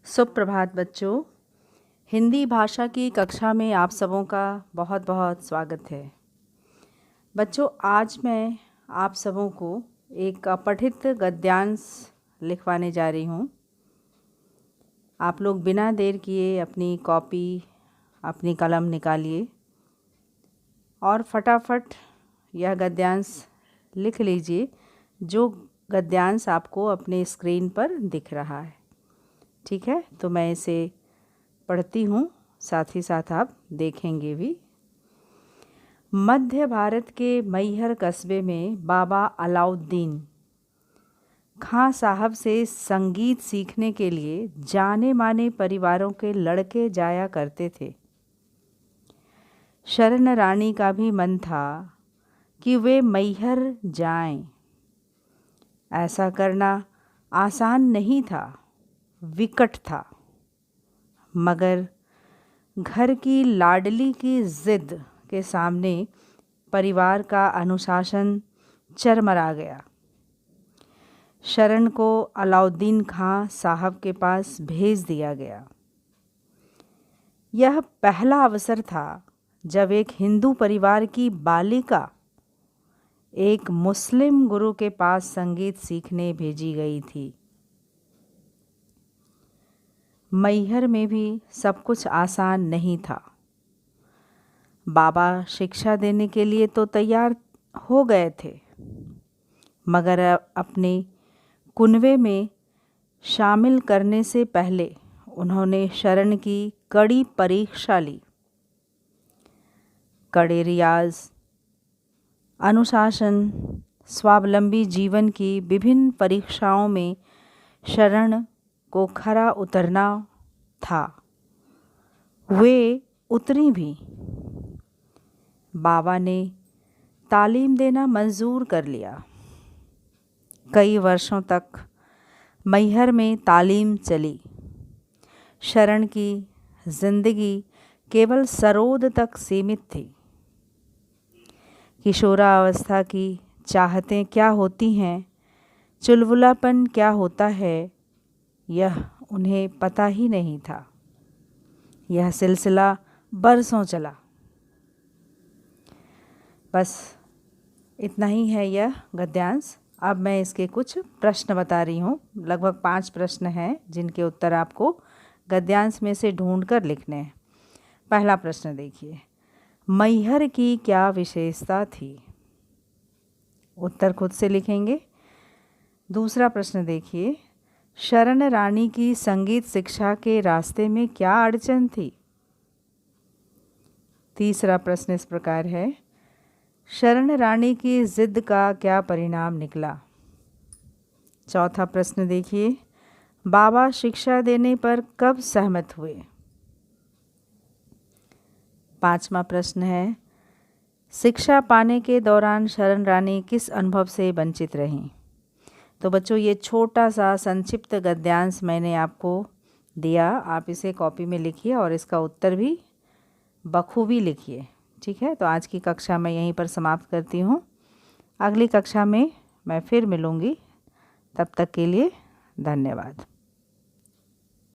सुप्रभात बच्चों। हिंदी भाषा की कक्षा में आप सबों का बहुत बहुत स्वागत है। बच्चों, आज मैं आप सबों को एक पठित गद्यांश लिखवाने जा रही हूँ। आप लोग बिना देर किए अपनी कॉपी, अपनी कलम निकालिए और फटाफट यह गद्यांश लिख लीजिए जो गद्यांश आपको अपने स्क्रीन पर दिख रहा है। ठीक है, तो मैं इसे पढ़ती हूँ, साथ ही साथ आप देखेंगे भी। मध्य भारत के मैहर कस्बे में बाबा अलाउद्दीन खां साहब से संगीत सीखने के लिए जाने माने परिवारों के लड़के जाया करते थे। शरण रानी का भी मन था कि वे मैहर जाएं। ऐसा करना आसान नहीं था, विकट था, मगर घर की लाडली की जिद के सामने परिवार का अनुशासन चरमरा गया। शरण को अलाउद्दीन खां साहब के पास भेज दिया गया। यह पहला अवसर था जब एक हिंदू परिवार की बालिका एक मुस्लिम गुरु के पास संगीत सीखने भेजी गई थी। मैहर में भी सब कुछ आसान नहीं था। बाबा शिक्षा देने के लिए तो तैयार हो गए थे, मगर अपने कुनवे में शामिल करने से पहले उन्होंने शरण की कड़ी परीक्षा ली। कड़े रियाज, अनुशासन, स्वावलंबी जीवन की विभिन्न परीक्षाओं में शरण को खरा उतरना था। वे उतरी भी। बाबा ने तालीम देना मंजूर कर लिया। कई वर्षों तक मैहर में तालीम चली। शरण की जिंदगी केवल सरोद तक सीमित थी। किशोरावस्था की चाहतें क्या होती हैं, चुलबुलापन क्या होता है, यह उन्हें पता ही नहीं था। यह सिलसिला बरसों चला। बस इतना ही है यह गद्यांश। अब मैं इसके कुछ प्रश्न बता रही हूँ। लगभग 5 प्रश्न हैं जिनके उत्तर आपको गद्यांश में से ढूंढकर लिखने हैं। पहला प्रश्न देखिए, मैहर की क्या विशेषता थी? उत्तर खुद से लिखेंगे। दूसरा प्रश्न देखिए, शरण रानी की संगीत शिक्षा के रास्ते में क्या अड़चन थी? तीसरा प्रश्न इस प्रकार है, शरण रानी की जिद का क्या परिणाम निकला? चौथा प्रश्न देखिए, बाबा शिक्षा देने पर कब सहमत हुए? पांचवा प्रश्न है, शिक्षा पाने के दौरान शरण रानी किस अनुभव से वंचित रहीं? तो बच्चों, ये छोटा सा संक्षिप्त गद्यांश मैंने आपको दिया। आप इसे कॉपी में लिखिए और इसका उत्तर भी बखूबी लिखिए। ठीक है, तो आज की कक्षा मैं यहीं पर समाप्त करती हूँ। अगली कक्षा में मैं फिर मिलूँगी। तब तक के लिए धन्यवाद।